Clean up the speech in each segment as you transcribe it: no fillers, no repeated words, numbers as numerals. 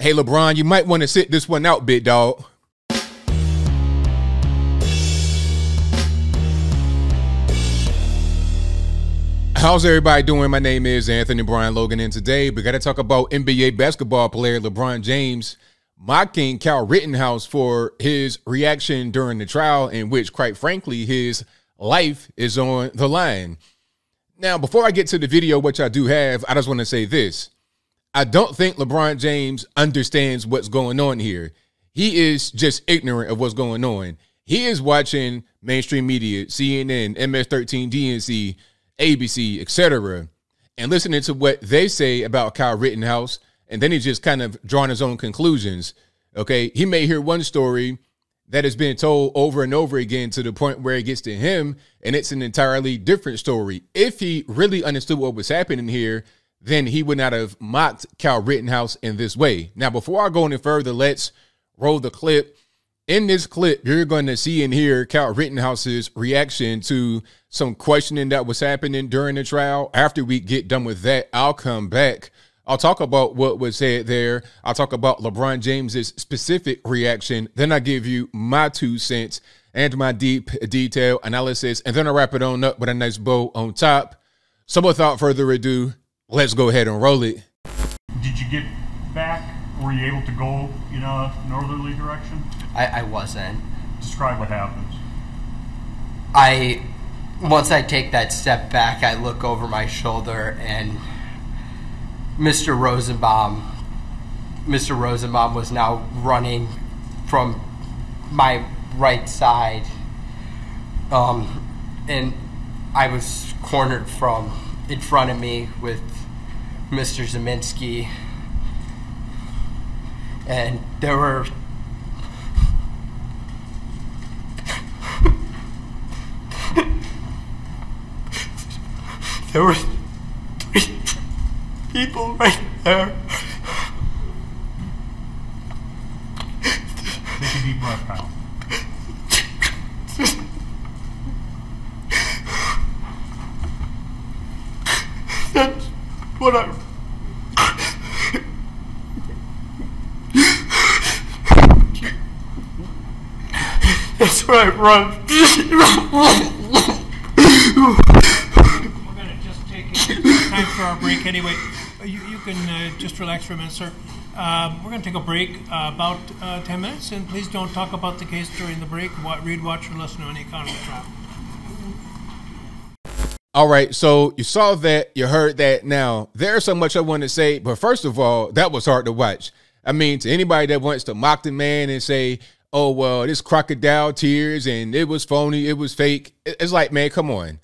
Hey, LeBron, you might want to sit this one out, big dog. How's everybody doing? My name is Anthony Brian Logan, and today we got to talk about NBA basketball player LeBron James mocking Kyle Rittenhouse for his reaction during the trial in which, quite frankly, his life is on the line. Now, before I get to the video, which I do have, I just want to say this. I don't think LeBron James understands what's going on here. He is just ignorant of what's going on. He is watching mainstream media, CNN, MS-13, DNC, ABC, etc., and listening to what they say about Kyle Rittenhouse, and then he's just kind of drawing his own conclusions. Okay, he may hear one story that has been told over and over again to the point where it gets to him, and it's an entirely different story. If he really understood what was happening here, then he would not have mocked Kyle Rittenhouse in this way. Now, before I go any further, let's roll the clip. In this clip, you're going to see and hear Kyle Rittenhouse's reaction to some questioning that was happening during the trial. After we get done with that, I'll come back. I'll talk about what was said there. I'll talk about LeBron James's specific reaction. Then I give you my 2 cents and my deep detail analysis. And then I'll wrap it on up with a nice bow on top. So without further ado, let's go ahead and roll it. Did you get back? Were you able to go in a northerly direction? I wasn't. Describe what happens. Once I take that step back, I look over my shoulder and Mr. Rosenbaum was now running from my right side. And I was cornered from in front of me with Mr. Zeminski. And there were three people right there. Take a deep breath, Kyle. That's what I... That's where I run. We're going to just take time for our break anyway. You can just relax for a minute, sir. We're going to take a break about 10 minutes, and please don't talk about the case during the break. Read, watch, or listen to any account of the trial. All right, so you saw that, you heard that. Now, there's so much I want to say, but first of all, that was hard to watch. I mean, to anybody that wants to mock the man and say, oh, well, this crocodile tears and it was phony, it was fake. It's like, man, come on.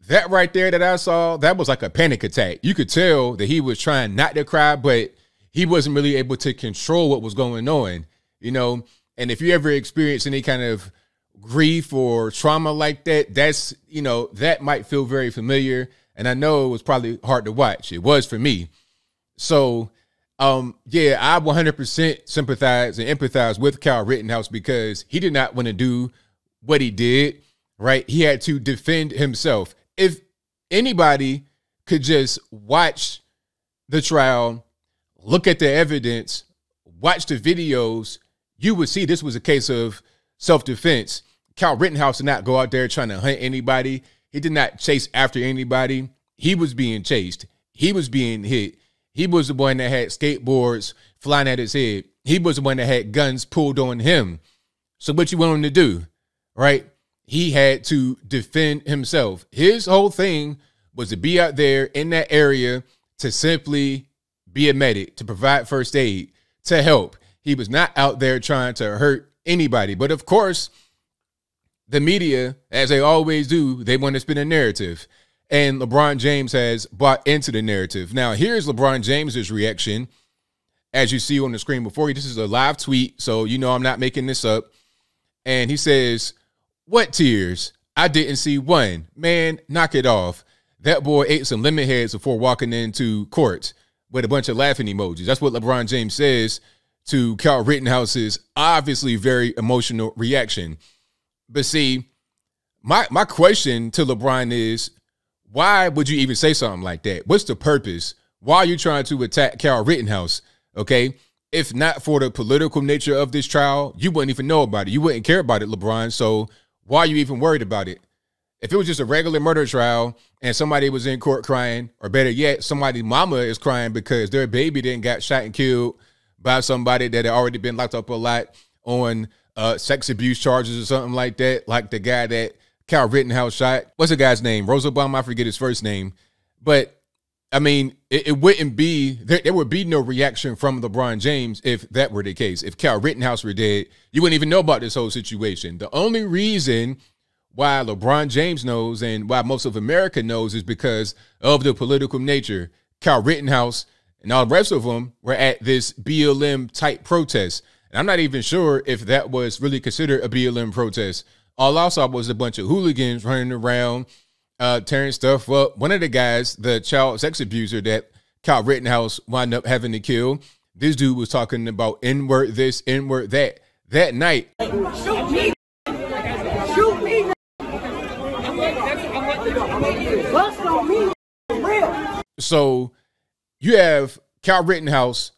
That right there that I saw, that was like a panic attack. You could tell that he was trying not to cry, but he wasn't really able to control what was going on, you know? And if you ever experience any kind of grief or trauma like that, that's, you know, that might feel very familiar. And I know it was probably hard to watch. It was for me. So, yeah, I 100% sympathize and empathize with Kyle Rittenhouse because he did not want to do what he did, right? He had to defend himself. If anybody could just watch the trial, look at the evidence, watch the videos, you would see this was a case of self-defense. Kyle Rittenhouse did not go out there trying to hunt anybody. He did not chase after anybody. He was being chased. He was being hit. He was the one that had skateboards flying at his head. He was the one that had guns pulled on him. So what you want him to do, right? He had to defend himself. His whole thing was to be out there in that area to simply be a medic, to provide first aid, to help. He was not out there trying to hurt anybody. But of course, the media, as they always do, they want to spin a narrative. And LeBron James has bought into the narrative. Now, here's LeBron James's reaction. As you see on the screen before you, this is a live tweet, so you know I'm not making this up. And he says, "What tears? I didn't see one. Man, knock it off. That boy ate some lemon heads before walking into court," with a bunch of laughing emojis. That's what LeBron James says to Kyle Rittenhouse's obviously very emotional reaction. But see, my question to LeBron is, why would you even say something like that? What's the purpose? Why are you trying to attack Kyle Rittenhouse? Okay, if not for the political nature of this trial, you wouldn't even know about it. You wouldn't care about it, LeBron. So why are you even worried about it? If it was just a regular murder trial and somebody was in court crying, or better yet, somebody's mama is crying because their baby then got shot and killed by somebody that had already been locked up a lot on sex abuse charges or something like that, like the guy that Kyle Rittenhouse shot. What's the guy's name? Rosenbaum, I forget his first name. But, I mean, it wouldn't be, there would be no reaction from LeBron James if that were the case. If Kyle Rittenhouse were dead, you wouldn't even know about this whole situation. The only reason why LeBron James knows and why most of America knows is because of the political nature. Kyle Rittenhouse and all the rest of them were at this BLM type protest. And I'm not even sure if that was really considered a BLM protest. All I saw was a bunch of hooligans running around, tearing stuff up. One of the guys, the child sex abuser that Kyle Rittenhouse wound up having to kill, this dude was talking about N-word this, N-word that. That night. Shoot me. Shoot me. Bust on me. Real. So you have Kyle Rittenhouse,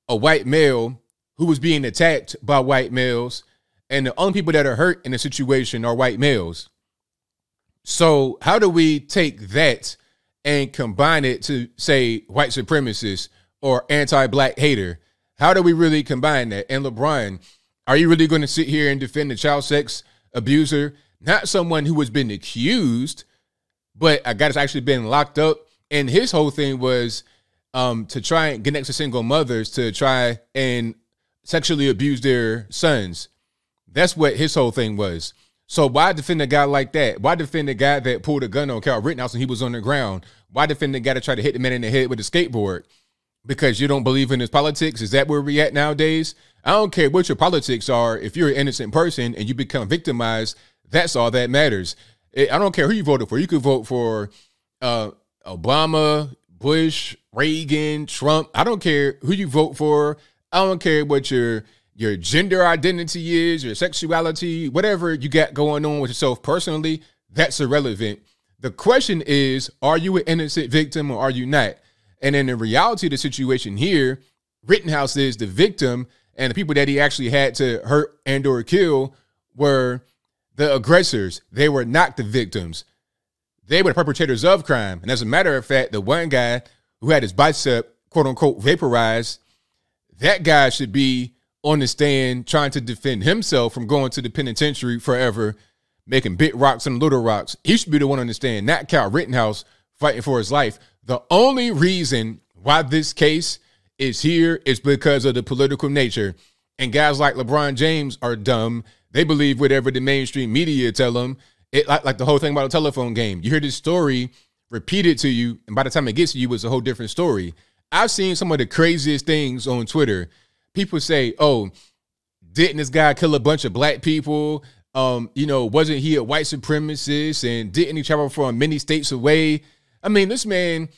a white male who was being attacked by white males, and the only people that are hurt in the situation are white males. So how do we take that and combine it to say white supremacist or anti-black hater? How do we really combine that? And LeBron, are you really going to sit here and defend the child sex abuser? Not someone who has been accused, but a guy that's actually been locked up. And his whole thing was to try and get next to single mothers to try and sexually abuse their sons. That's what his whole thing was. So why defend a guy like that? Why defend the guy that pulled a gun on Kyle Rittenhouse and he was on the ground? Why defend the guy that tried to hit the man in the head with a skateboard? Because you don't believe in his politics? Is that where we're at nowadays? I don't care what your politics are. If you're an innocent person and you become victimized, that's all that matters. I don't care who you voted for. You could vote for Obama, Bush, Reagan, Trump. I don't care who you vote for. I don't care what your gender identity is, your sexuality, whatever you got going on with yourself personally, that's irrelevant. The question is, are you an innocent victim or are you not? And in the reality of the situation here, Rittenhouse is the victim, and the people that he actually had to hurt and or kill were the aggressors. They were not the victims. They were the perpetrators of crime. And as a matter of fact, the one guy who had his bicep, quote unquote, vaporized, that guy should be on the stand trying to defend himself from going to the penitentiary forever, making big rocks and little rocks. He should be the one on the stand, not Kyle Rittenhouse fighting for his life. The only reason why this case is here is because of the political nature. And guys like LeBron James are dumb. They believe whatever the mainstream media tell them. It like the whole thing about a telephone game. You hear this story repeated to you, and by the time it gets to you, it's a whole different story. I've seen some of the craziest things on Twitter. People say, oh, didn't this guy kill a bunch of black people? Wasn't he a white supremacist? And didn't he travel from many states away? I mean, this man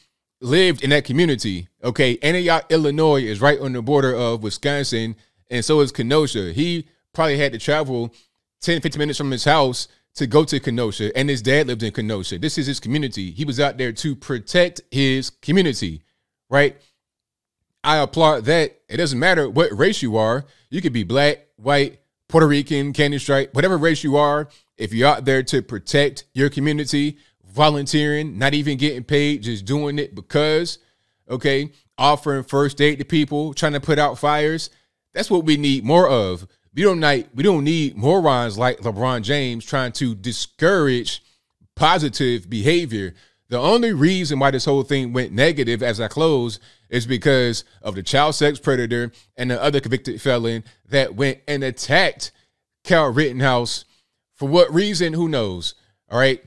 lived in that community, okay? Antioch, Illinois is right on the border of Wisconsin, and so is Kenosha. He probably had to travel 10, 15 minutes from his house to go to Kenosha, and his dad lived in Kenosha. This is his community. He was out there to protect his community, right? I applaud that. It doesn't matter what race you are. You could be black, white, Puerto Rican, candy stripe, whatever race you are. If you're out there to protect your community, volunteering, not even getting paid, just doing it because, okay, offering first aid to people, trying to put out fires, that's what we need more of. We don't need morons like LeBron James trying to discourage positive behavior. The only reason why this whole thing went negative as I close is because of the child sex predator and the other convicted felon that went and attacked Kyle Rittenhouse. For what reason? Who knows? All right.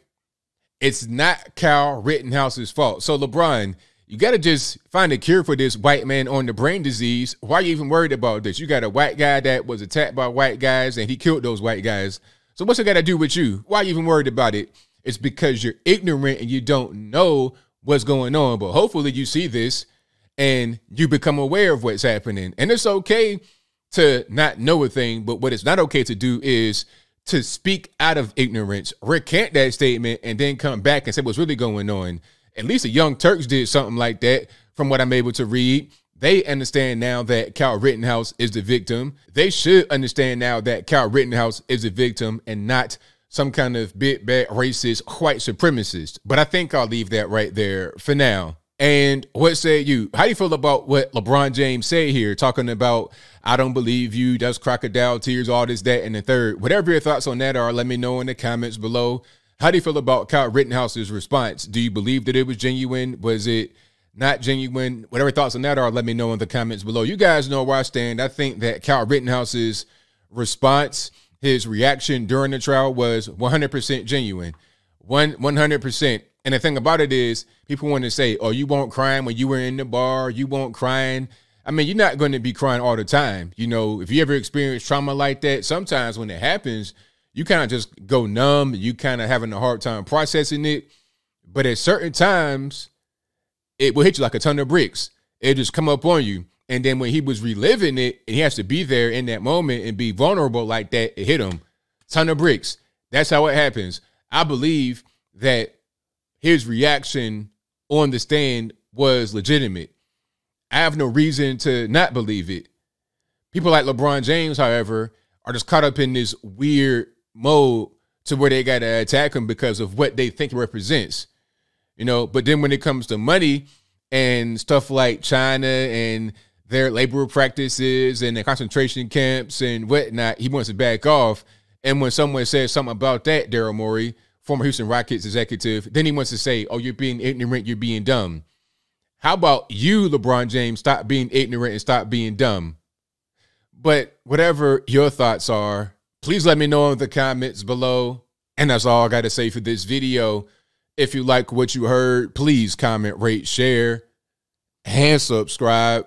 It's not Kyle Rittenhouse's fault. So LeBron, you got to just find a cure for this white man on the brain disease. Why are you even worried about this? You got a white guy that was attacked by white guys and he killed those white guys. So what's it got to do with you? Why are you even worried about it? It's because you're ignorant and you don't know what's going on. But hopefully you see this and you become aware of what's happening. And it's okay to not know a thing, but what it's not okay to do is to speak out of ignorance, recant that statement, and then come back and say what's really going on. At least the Young Turks did something like that from what I'm able to read. They understand now that Kyle Rittenhouse is the victim. They should understand now that Kyle Rittenhouse is the victim and not some kind of big, bad, racist, white supremacist. But I think I'll leave that right there for now. And what say you? How do you feel about what LeBron James said here, talking about, I don't believe you, that's crocodile tears, all this, that, and the third? Whatever your thoughts on that are, let me know in the comments below. How do you feel about Kyle Rittenhouse's response? Do you believe that it was genuine? Was it not genuine? Whatever thoughts on that are, let me know in the comments below. You guys know where I stand. I think that Kyle Rittenhouse's response, his reaction during the trial, was 100% genuine. 100%. And the thing about it is, people want to say, oh, you weren't crying when you were in the bar. You weren't crying. I mean, you're not going to be crying all the time. You know, if you ever experience trauma like that, sometimes when it happens, you kind of just go numb. You kind of having a hard time processing it. But at certain times, it will hit you like a ton of bricks. It'll just come up on you. And then when he was reliving it, and he has to be there in that moment and be vulnerable like that, it hit him. Ton of bricks. That's how it happens. I believe that his reaction on the stand was legitimate. I have no reason to not believe it. People like LeBron James, however, are just caught up in this weird mode to where they got to attack him because of what they think it represents. You know, but then when it comes to money and stuff like China and their labor practices and the concentration camps and whatnot, he wants to back off. And when someone says something about that, Daryl Morey, former Houston Rockets executive, then he wants to say, oh, you're being ignorant, you're being dumb. How about you, LeBron James, stop being ignorant and stop being dumb? But whatever your thoughts are, please let me know in the comments below. And that's all I got to say for this video. If you like what you heard, please comment, rate, share, and subscribe.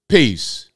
Peace.